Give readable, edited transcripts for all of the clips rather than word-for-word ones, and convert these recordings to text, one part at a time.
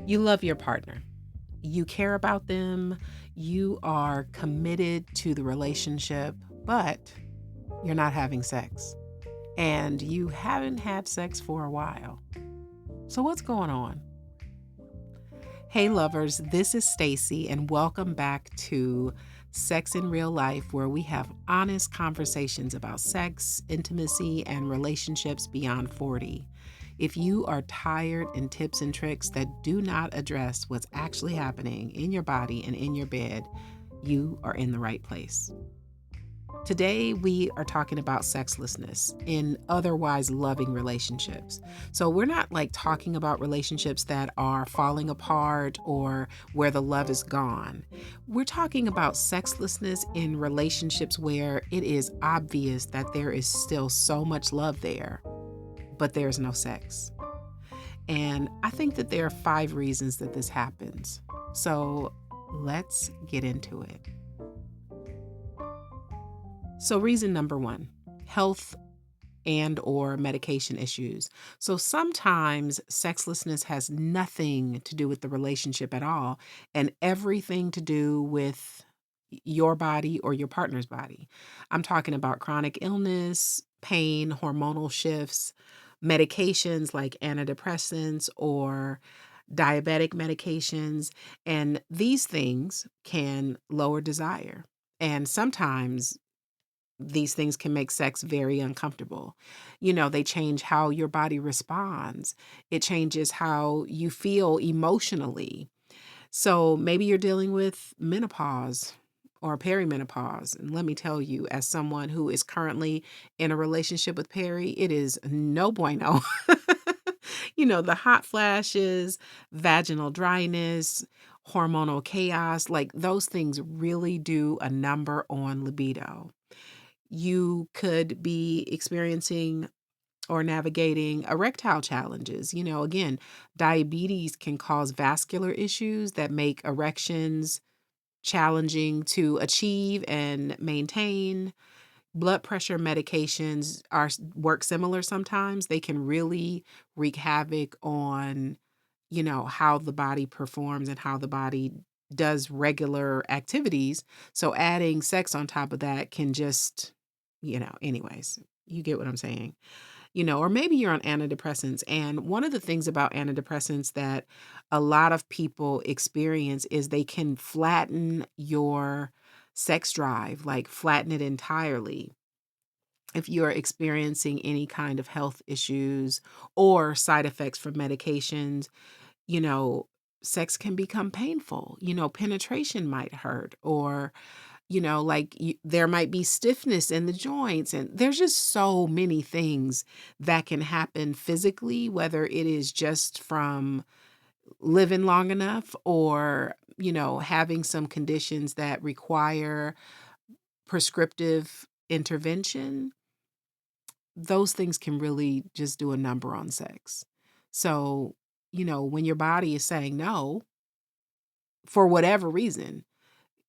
You love your partner. You care about them. You are committed to the relationship, but you're not having sex. And you haven't had sex for a while. So, what's going on? Hey, lovers, this is Stacey, and welcome back to Sex in Real Life, where we have honest conversations about sex, intimacy, and relationships beyond 40. If you are tired and tips and tricks that do not address what's actually happening in your body and in your bed, you are in the right place. Today, we are talking about sexlessness in otherwise loving relationships. So, we're not like talking about relationships that are falling apart or where the love is gone. We're talking about sexlessness in relationships where it is obvious that there is still so much love there, but there's no sex. And I think that there are 5 reasons that this happens. So, let's get into it. So, reason number 1, health and or medication issues. So sometimes sexlessness has nothing to do with the relationship at all and everything to do with your body or your partner's body. I'm talking about chronic illness, pain, hormonal shifts, medications like antidepressants or diabetic medications, and these things can lower desire. And sometimes these things can make sex very uncomfortable. They change how your body responds. It changes how you feel emotionally. So maybe you're dealing with menopause or perimenopause. And let me tell you, as someone who is currently in a relationship with Perry, it is no bueno. The hot flashes, vaginal dryness, hormonal chaos, like those things really do a number on libido. You could be experiencing or navigating erectile challenges. Again, diabetes can cause vascular issues that make erections challenging to achieve and maintain. Blood pressure medications work similar sometimes. They can really wreak havoc on, how the body performs and how the body does regular activities. So adding sex on top of that can just, anyways, you get what I'm saying. Or maybe you're on antidepressants. And one of the things about antidepressants that a lot of people experience is they can flatten your sex drive, like flatten it entirely. If you're experiencing any kind of health issues or side effects from medications, you know, sex can become painful. Penetration might hurt, or there might be stiffness in the joints. And there's just so many things that can happen physically, whether it is just from living long enough or, having some conditions that require prescriptive intervention. Those things can really just do a number on sex. So, when your body is saying no, for whatever reason,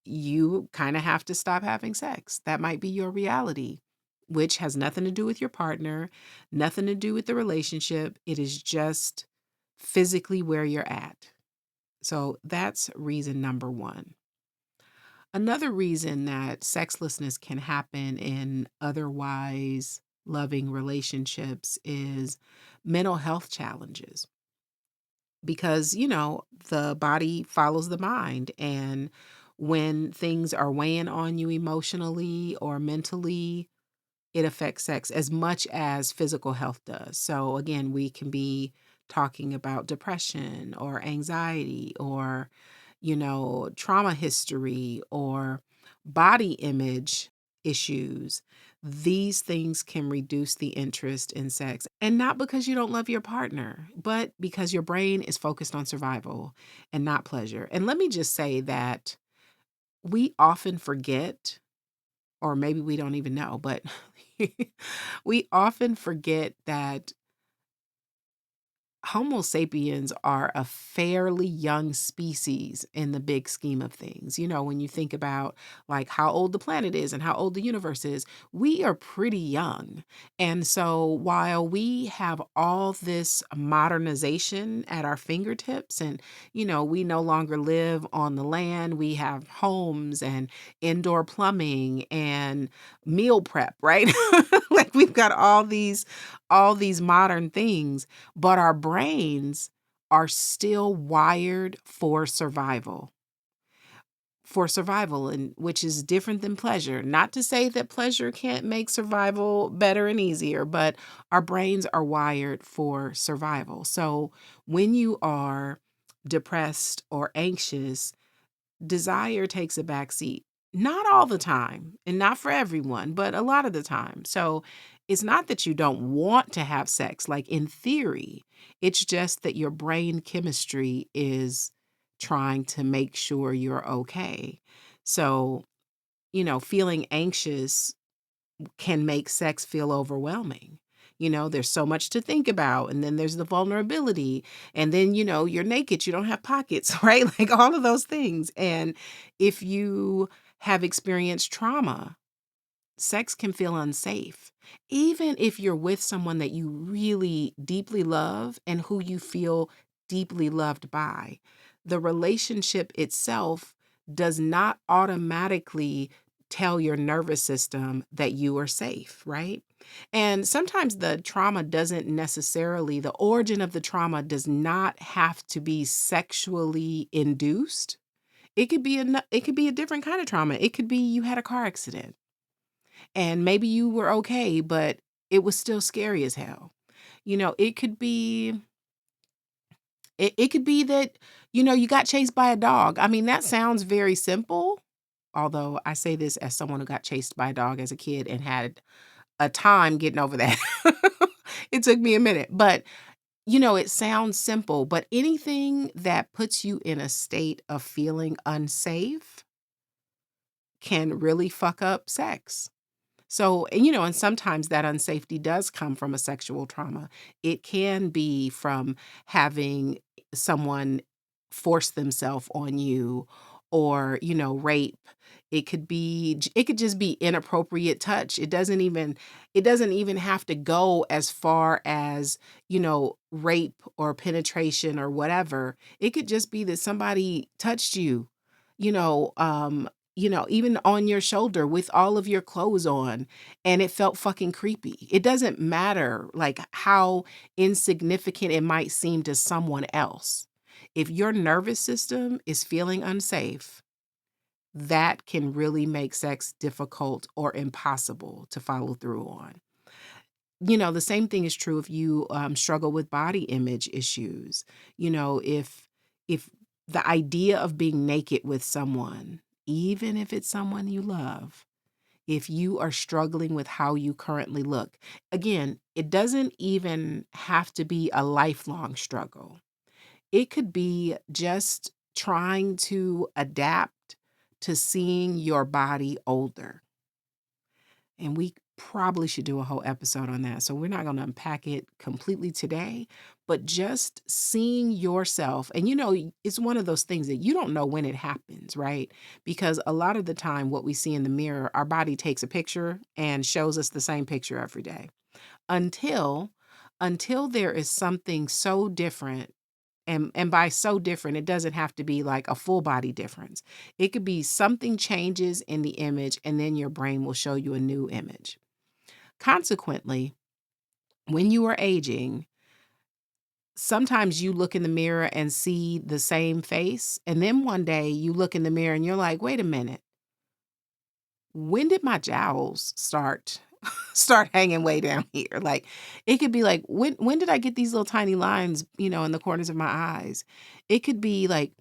you kind of have to stop having sex. That might be your reality, which has nothing to do with your partner, nothing to do with the relationship. It is just physically where you're at. So that's reason number 1. Another reason that sexlessness can happen in otherwise loving relationships is mental health challenges. Because, the body follows the mind. And when things are weighing on you emotionally or mentally, it affects sex as much as physical health does. So, again, we can be talking about depression or anxiety or, trauma history or body image issues. These things can reduce the interest in sex. And not because you don't love your partner, but because your brain is focused on survival and not pleasure. And let me just say that we often forget, or maybe we don't even know, but we often forget that Homo sapiens are a fairly young species in the big scheme of things. When you think about like how old the planet is and how old the universe is, we are pretty young. And so while we have all this modernization at our fingertips and, we no longer live on the land, we have homes and indoor plumbing and meal prep, right? Like we've got all these modern things, but our brains are still wired for survival, and which is different than pleasure. Not to say that pleasure can't make survival better and easier, but our brains are wired for survival. So when you are depressed or anxious, desire takes a back seat. Not all the time and not for everyone, but a lot of the time. So it's not that you don't want to have sex, like in theory. It's just that your brain chemistry is trying to make sure you're okay. So, feeling anxious can make sex feel overwhelming. There's so much to think about. And then there's the vulnerability. And then, you're naked, you don't have pockets, right? Like all of those things. And if you have experienced trauma, sex can feel unsafe. Even if you're with someone that you really deeply love and who you feel deeply loved by, the relationship itself does not automatically tell your nervous system that you are safe, right? And sometimes the origin of the trauma does not have to be sexually induced. It could be a different kind of trauma. It could be you had a car accident and maybe you were okay, but it was still scary as hell. It could be that, you got chased by a dog. I mean, that sounds very simple, although I say this as someone who got chased by a dog as a kid and had a time getting over that. It took me a minute, but it sounds simple, but anything that puts you in a state of feeling unsafe can really fuck up sex. So, and sometimes that unsafety does come from a sexual trauma. It can be from having someone force themselves on you or, rape. It could just be inappropriate touch. It doesn't even have to go as far as, rape or penetration or whatever. It could just be that somebody touched you, you know, um, even on your shoulder with all of your clothes on, and it felt fucking creepy. It doesn't matter like how insignificant it might seem to someone else. If your nervous system is feeling unsafe, that can really make sex difficult or impossible to follow through on. The same thing is true if you struggle with body image issues. If the idea of being naked with someone, even if it's someone you love, if you are struggling with how you currently look, again, it doesn't even have to be a lifelong struggle. It could be just trying to adapt to seeing your body older. And we probably should do a whole episode on that. So we're not going to unpack it completely today, but just seeing yourself. And it's one of those things that you don't know when it happens, right? Because a lot of the time, what we see in the mirror, our body takes a picture and shows us the same picture every day until there is something so different. And by so different, it doesn't have to be like a full body difference. It could be something changes in the image, and then your brain will show you a new image. Consequently, when you are aging, sometimes you look in the mirror and see the same face. And then one day you look in the mirror and you're like, wait a minute, when did my jowls start hanging way down here? Like it could be like, when did I get these little tiny lines, in the corners of my eyes? It could be like,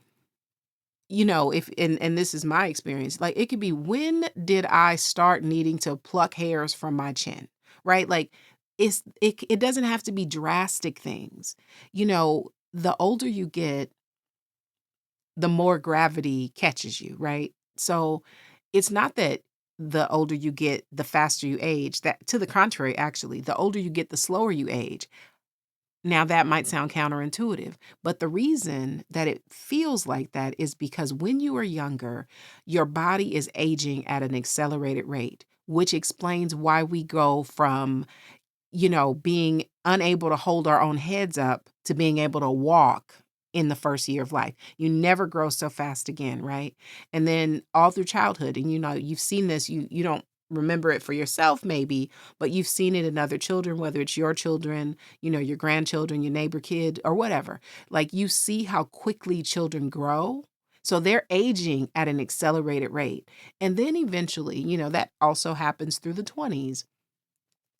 if and this is my experience, like it could be, when did I start needing to pluck hairs from my chin? Right? Like it doesn't have to be drastic things. The older you get, the more gravity catches you, right? So it's not that the older you get, the faster you age. That, to the contrary, actually, the older you get, the slower you age. Now, that might sound counterintuitive, but the reason that it feels like that is because when you are younger, your body is aging at an accelerated rate, which explains why we go from, being unable to hold our own heads up to being able to walk in the first year of life. You never grow so fast again, right? And then all through childhood, and you've seen this, you don't remember it for yourself maybe, but you've seen it in other children, whether it's your children, your grandchildren, your neighbor kid, or whatever. Like you see how quickly children grow. So they're aging at an accelerated rate. And then eventually, that also happens through the 20s.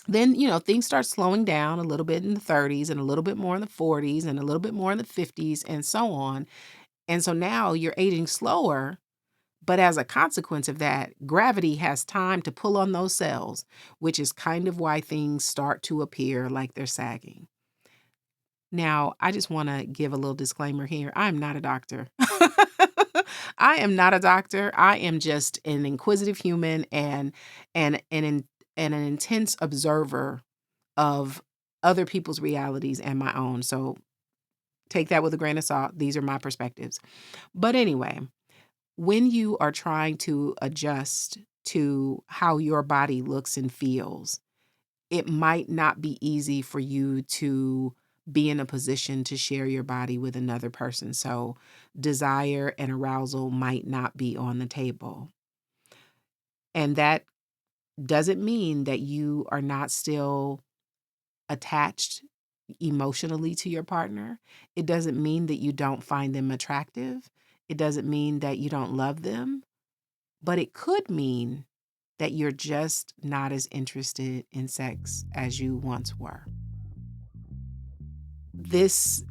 Then, things start slowing down a little bit in the 30s and a little bit more in the 40s and a little bit more in the 50s and so on. And so now you're aging slower, but as a consequence of that, gravity has time to pull on those cells, which is kind of why things start to appear like they're sagging. Now, I just want to give a little disclaimer here. I am not a doctor. I am not a doctor. I am just an inquisitive human and an intense observer of other people's realities and my own. So take that with a grain of salt. These are my perspectives. But anyway, when you are trying to adjust to how your body looks and feels, it might not be easy for you to be in a position to share your body with another person. So desire and arousal might not be on the table. And that doesn't mean that you are not still attached emotionally to your partner. It doesn't mean that you don't find them attractive. It doesn't mean that you don't love them, but it could mean that you're just not as interested in sex as you once were. This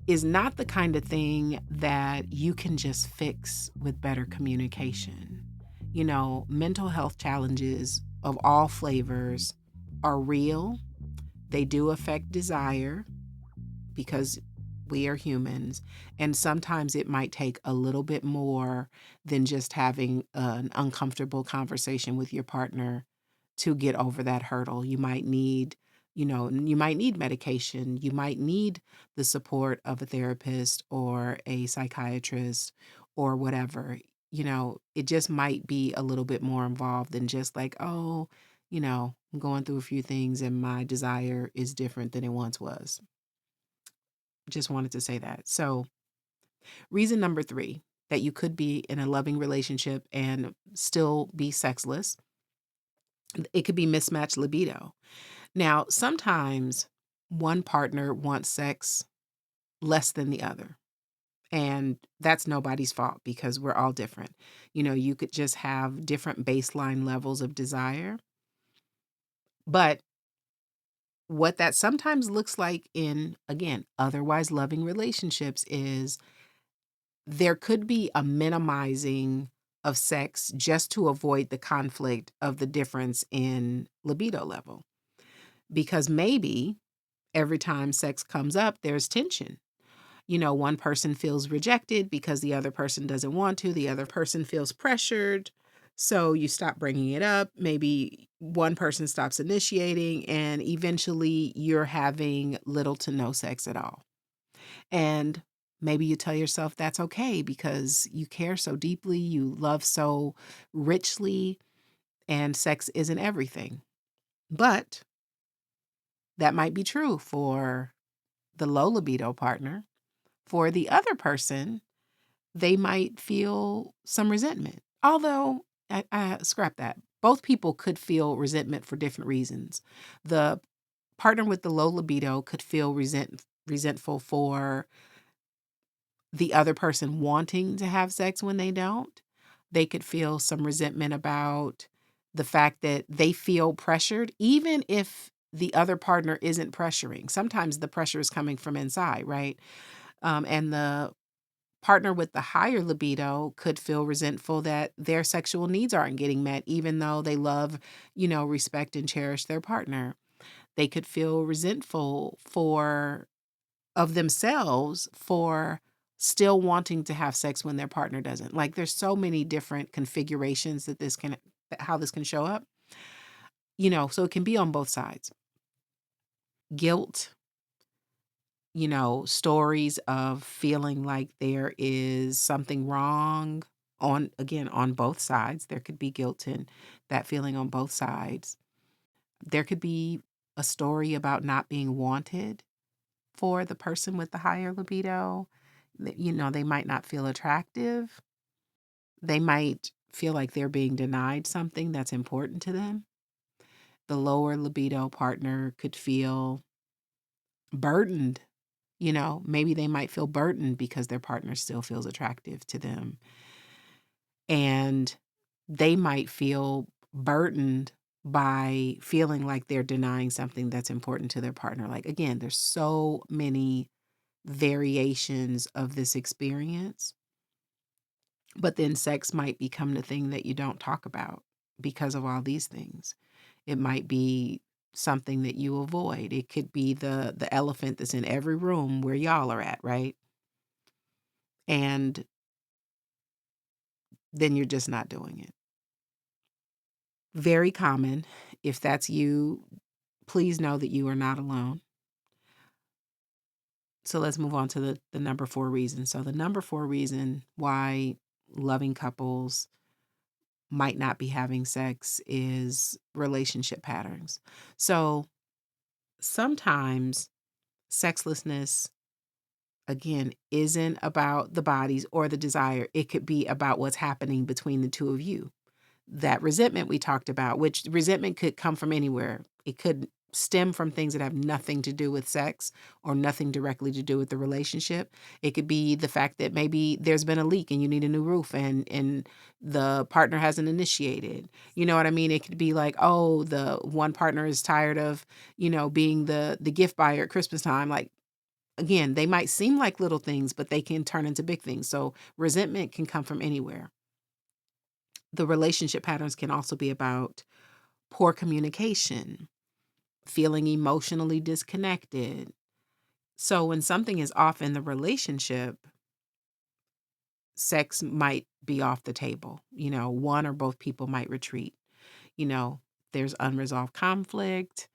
is not the kind of thing that you can just fix with better communication. Mental health challenges of all flavors are real. They do affect desire because we are humans. And sometimes it might take a little bit more than just having an uncomfortable conversation with your partner to get over that hurdle. You might need medication. You might need the support of a therapist or a psychiatrist or whatever. It just might be a little bit more involved than just like, oh, I'm going through a few things and my desire is different than it once was. Just wanted to say that. So, reason number 3 that you could be in a loving relationship and still be sexless, it could be mismatched libido. Now, sometimes one partner wants sex less than the other. And that's nobody's fault because we're all different. You could just have different baseline levels of desire. But what that sometimes looks like in, again, otherwise loving relationships is there could be a minimizing of sex just to avoid the conflict of the difference in libido level. Because maybe every time sex comes up, there's tension. One person feels rejected because the other person doesn't want to, the other person feels pressured. So you stop bringing it up. Maybe one person stops initiating, and eventually you're having little to no sex at all. And maybe you tell yourself that's okay because you care so deeply, you love so richly, and sex isn't everything. But that might be true for the low libido partner. For the other person, they might feel some resentment. Although, I scrap that. Both people could feel resentment for different reasons. The partner with the low libido could feel resentful for the other person wanting to have sex when they don't. They could feel some resentment about the fact that they feel pressured, even if the other partner isn't pressuring. Sometimes the pressure is coming from inside, right? And the partner with the higher libido could feel resentful that their sexual needs aren't getting met, even though they love, respect and cherish their partner. They could feel resentful of themselves for still wanting to have sex when their partner doesn't. Like there's so many different configurations how this can show up. So it can be on both sides. Guilt, stories of feeling like there is something wrong on both sides. There could be guilt in that feeling on both sides. There could be a story about not being wanted for the person with the higher libido. They might not feel attractive. They might feel like they're being denied something that's important to them. The lower libido partner could feel burdened. Maybe they might feel burdened because their partner still feels attractive to them. And they might feel burdened by feeling like they're denying something that's important to their partner. Like, again, there's so many variations of this experience. But then sex might become the thing that you don't talk about because of all these things. It might be something that you avoid. It could be the elephant that's in every room where y'all are at, right? And then you're just not doing it. Very common. If that's you, please know that you are not alone. So let's move on to the number 4 reason. So the number 4 reason why loving couples might not be having sex is relationship patterns. So sometimes sexlessness, again, isn't about the bodies or the desire. It could be about what's happening between the two of you. That resentment we talked about, which resentment could come from anywhere. It could stem from things that have nothing to do with sex or nothing directly to do with the relationship. It could be the fact that maybe there's been a leak and you need a new roof and the partner hasn't initiated. You know what I mean? It could be like, oh, the one partner is tired of, being the gift buyer at Christmas time. Like, again, they might seem like little things, but they can turn into big things. So resentment can come from anywhere. The relationship patterns can also be about poor communication, feeling emotionally disconnected. So when something is off in the relationship, sex might be off the table. One or both people might retreat. There's unresolved conflict,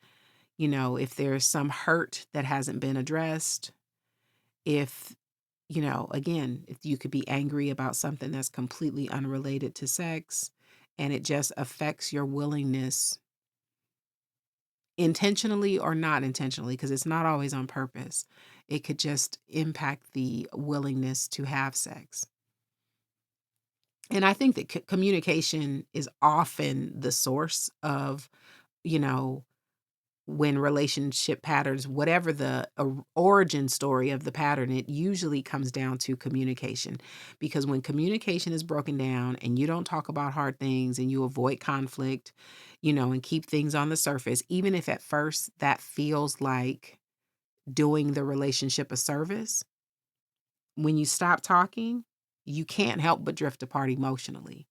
if there's some hurt that hasn't been addressed, if again, if you could be angry about something that's completely unrelated to sex and it just affects your willingness, intentionally or not intentionally, because it's not always on purpose. It could just impact the willingness to have sex. And I think that communication is often the source of, you know, when relationship patterns, whatever the origin story of the pattern, it usually comes down to communication. Because when communication is broken down and you don't talk about hard things and you avoid conflict, and keep things on the surface, even if at first that feels like doing the relationship a service, when you stop talking, you can't help but drift apart emotionally.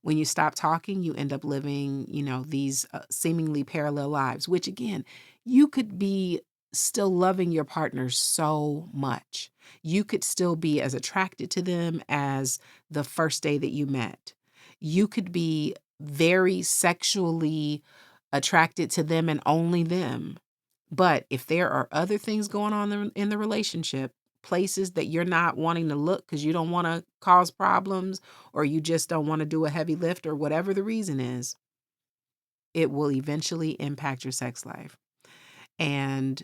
When you stop talking, you end up living, these seemingly parallel lives, which again, you could be still loving your partner so much. You could still be as attracted to them as the first day that you met. You could be very sexually attracted to them and only them. But if there are other things going on in the relationship, places that you're not wanting to look because you don't want to cause problems or you just don't want to do a heavy lift or whatever the reason is, it will eventually impact your sex life. And,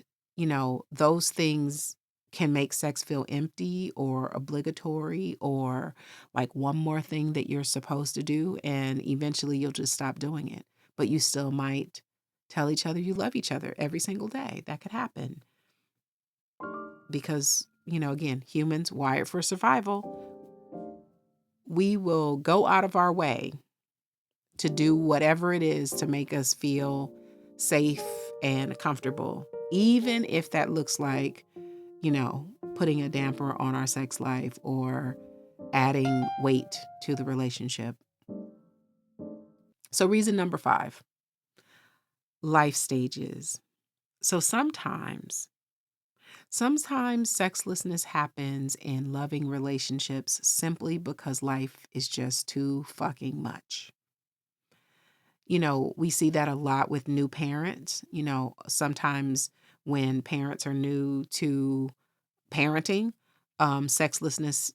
those things can make sex feel empty or obligatory or like one more thing that you're supposed to do. And eventually you'll just stop doing it. But you still might tell each other you love each other every single day. That could happen because, again, humans wired for survival. We will go out of our way to do whatever it is to make us feel safe and comfortable, even if that looks like, putting a damper on our sex life or adding weight to the relationship. So, reason number 5, life stages. So, sometimes sexlessness happens in loving relationships simply because life is just too fucking much. We see that a lot with new parents. Sometimes when parents are new to parenting, sexlessness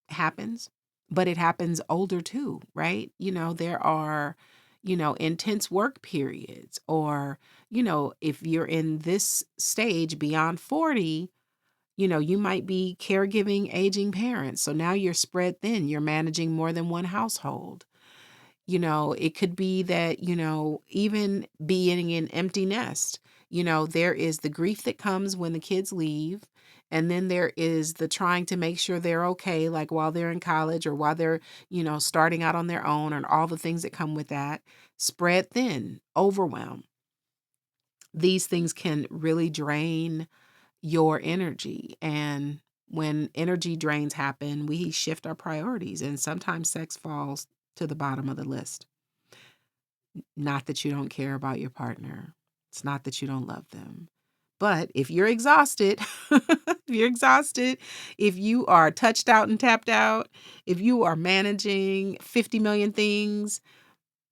happens, but it happens older too, right? There are, intense work periods, or, if you're in this stage beyond 40, you might be caregiving aging parents. So now you're spread thin, you're managing more than one household. It could be that, even being an empty nest, there is the grief that comes when the kids leave. And then there is the trying to make sure they're okay, like while they're in college or while they're, starting out on their own, and all the things that come with that. Spread thin, overwhelm. These things can really drain your energy. And when energy drains happen, we shift our priorities. And sometimes sex falls to the bottom of the list. Not that you don't care about your partner. It's not that you don't love them. But if you're exhausted, if you are touched out and tapped out, if you are managing 50 million things,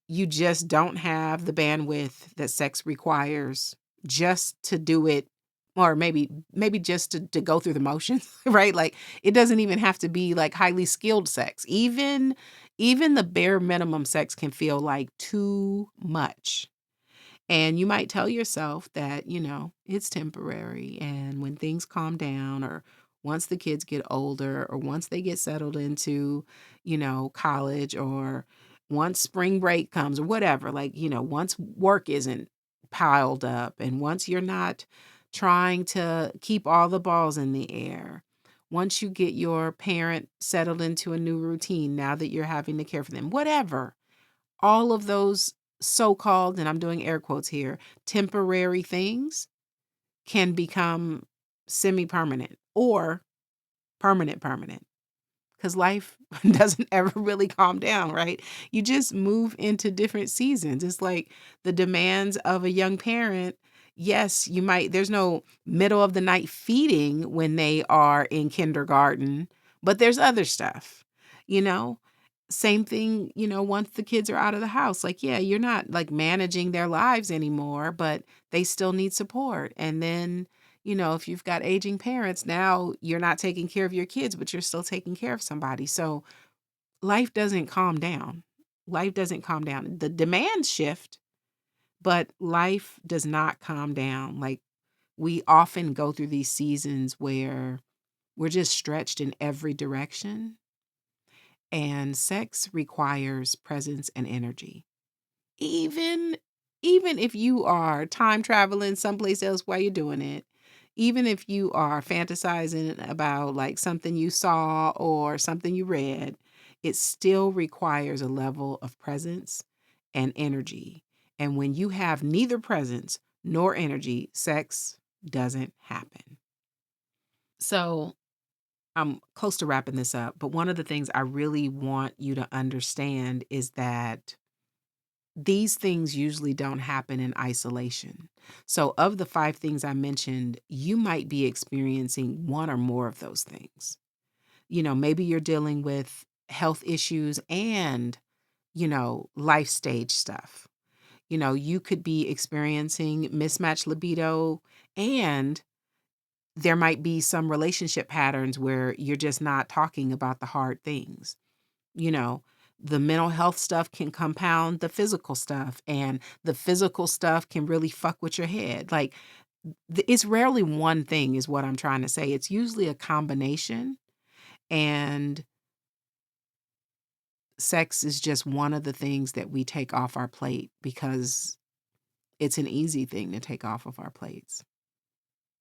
you just don't have the bandwidth that sex requires just to do it, or maybe just to go through the motions, right? Like, it doesn't even have to be like highly skilled sex. Even the bare minimum sex can feel like too much. And you might tell yourself that, it's temporary. And when things calm down, or once the kids get older, or once they get settled into, college, or once spring break comes, or whatever, like, once work isn't piled up, and once you're not trying to keep all the balls in the air, once you get your parent settled into a new routine, now that you're having to care for them, whatever, all of those so-called, and I'm doing air quotes here, temporary things can become semi-permanent or permanent. Because life doesn't ever really calm down, right? You just move into different seasons. It's like the demands of a young parent. Yes, there's no middle of the night feeding when they are in kindergarten, but there's other stuff, you know? Same thing, once the kids are out of the house. Like, yeah, you're not like managing their lives anymore, but they still need support. And then, if you've got aging parents, now you're not taking care of your kids, but you're still taking care of somebody. So life doesn't calm down. Life doesn't calm down. The demands shift, but life does not calm down. Like, we often go through these seasons where we're just stretched in every direction, and sex requires presence and energy. Even even if you are time traveling someplace else while you're doing it, even if you are fantasizing about like something you saw or something you read, it still requires a level of presence and energy. And when you have neither presence nor energy, sex doesn't happen. So I'm close to wrapping this up, but one of the things I really want you to understand is that these things usually don't happen in isolation. So, of the five things I mentioned, you might be experiencing one or more of those things. Maybe you're dealing with health issues and, life stage stuff. You could be experiencing mismatched libido, and there might be some relationship patterns where you're just not talking about the hard things. you know the mental health stuff can compound the physical stuff, and the physical stuff can really fuck with your head. Like, it's rarely one thing is what I'm trying to say. It's usually a combination, and sex is just one of the things that we take off our plate because it's an easy thing to take off of our plates,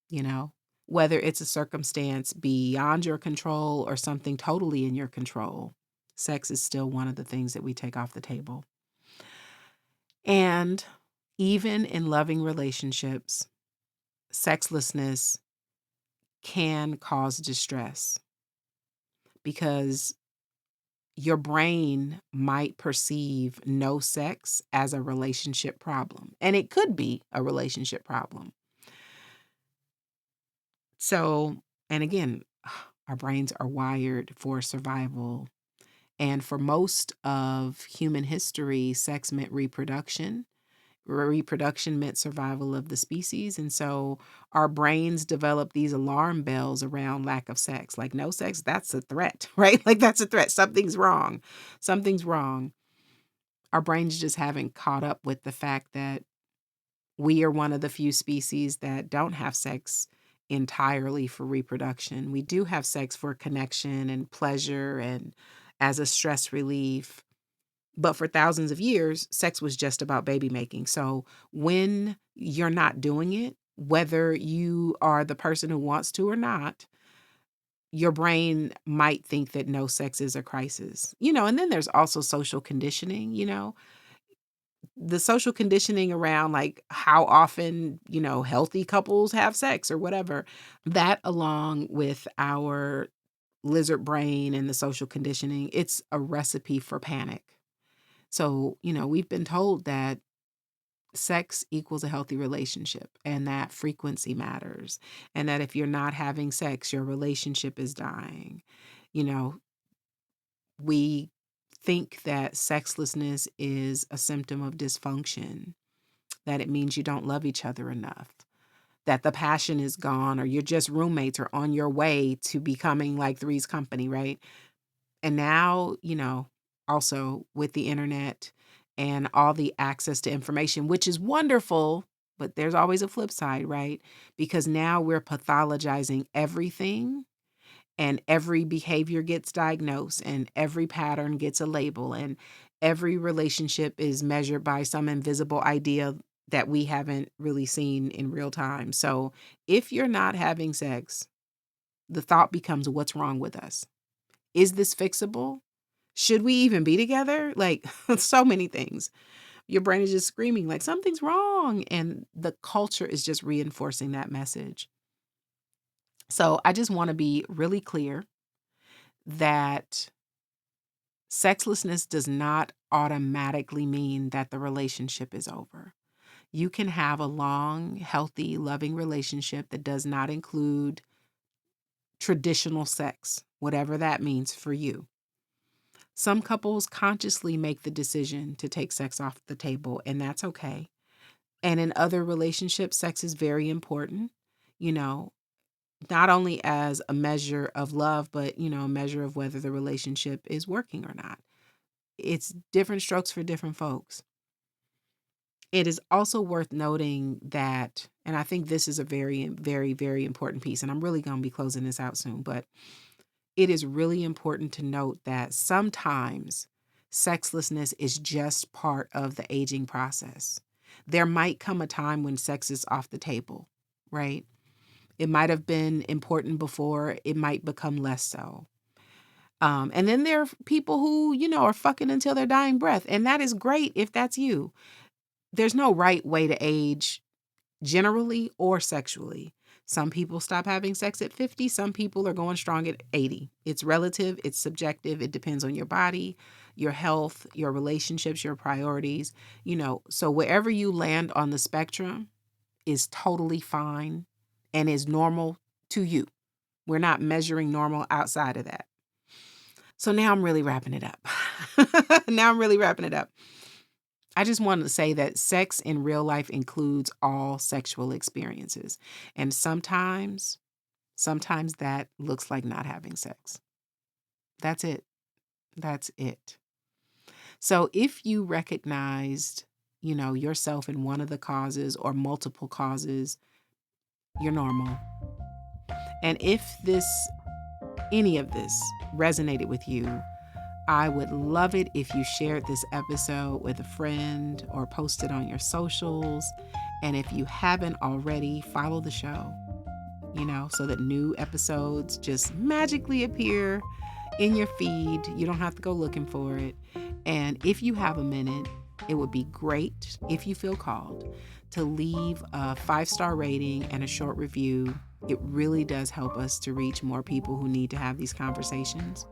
you know whether it's a circumstance beyond your control or something totally in your control. Sex is still one of the things that we take off the table. And even in loving relationships, sexlessness can cause distress because your brain might perceive no sex as a relationship problem. And it could be a relationship problem. So, and again, our brains are wired for survival. And for most of human history, sex meant reproduction. Reproduction meant survival of the species. And so our brains develop these alarm bells around lack of sex. Like, no sex, that's a threat, right? Like, that's a threat. Something's wrong. Something's wrong. Our brains just haven't caught up with the fact that we are one of the few species that don't have sex entirely for reproduction. We do have sex for connection and pleasure and as a stress relief. But for thousands of years, sex was just about baby making. So when you're not doing it, whether you are the person who wants to or not, your brain might think that no sex is a crisis. And then there's also social conditioning, the social conditioning around like how often, healthy couples have sex or whatever. That along with our lizard brain and the social conditioning, it's a recipe for panic. So, we've been told that sex equals a healthy relationship and that frequency matters. And that if you're not having sex, your relationship is dying. We think that sexlessness is a symptom of dysfunction, that it means you don't love each other enough, that the passion is gone, or you're just roommates or on your way to becoming like Three's Company, right? And now, also with the internet and all the access to information, which is wonderful, but there's always a flip side, right? Because now we're pathologizing everything and every behavior gets diagnosed and every pattern gets a label and every relationship is measured by some invisible idea that we haven't really seen in real time. So if you're not having sex, the thought becomes, what's wrong with us? Is this fixable? Should we even be together? Like, so many things. Your brain is just screaming like something's wrong. And the culture is just reinforcing that message. So I just want to be really clear that sexlessness does not automatically mean that the relationship is over. You can have a long, healthy, loving relationship that does not include traditional sex, whatever that means for you. Some couples consciously make the decision to take sex off the table, and that's okay. And in other relationships, sex is very important, you know, not only as a measure of love, but, a measure of whether the relationship is working or not. It's different strokes for different folks. It is also worth noting that, and I think this is a very, very, very important piece, and I'm really going to be closing this out soon, but it is really important to note that sometimes sexlessness is just part of the aging process. There might come a time when sex is off the table, right? It might have been important before, it might become less so. And then there are people who, are fucking until their dying breath. And that is great if that's you. There's no right way to age generally or sexually. Some people stop having sex at 50. Some people are going strong at 80. It's relative. It's subjective. It depends on your body, your health, your relationships, your priorities. So wherever you land on the spectrum is totally fine and is normal to you. We're not measuring normal outside of that. So now I'm really wrapping it up. I just wanted to say that sex in real life includes all sexual experiences. And sometimes that looks like not having sex. That's it. That's it. So if you recognized, yourself in one of the causes or multiple causes, you're normal. And if any of this resonated with you, I would love it if you shared this episode with a friend or posted on your socials. And if you haven't already, follow the show, so that new episodes just magically appear in your feed. You don't have to go looking for it. And if you have a minute, it would be great, if you feel called, to leave a 5-star rating and a short review. It really does help us to reach more people who need to have these conversations.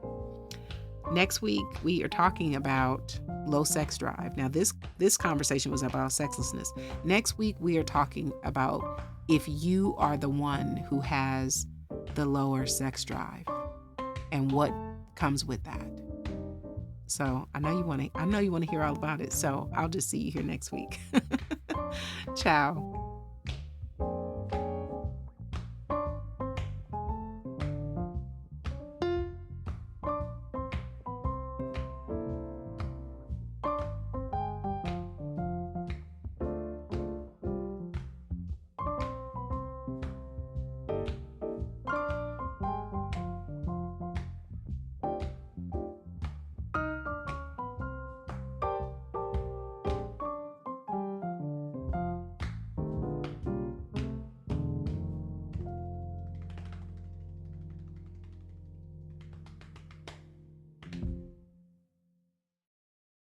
Next week, we are talking about low sex drive. Now, this conversation was about sexlessness. Next week, we are talking about if you are the one who has the lower sex drive and what comes with that. So I know you want to hear all about it. So I'll just see you here next week. Ciao.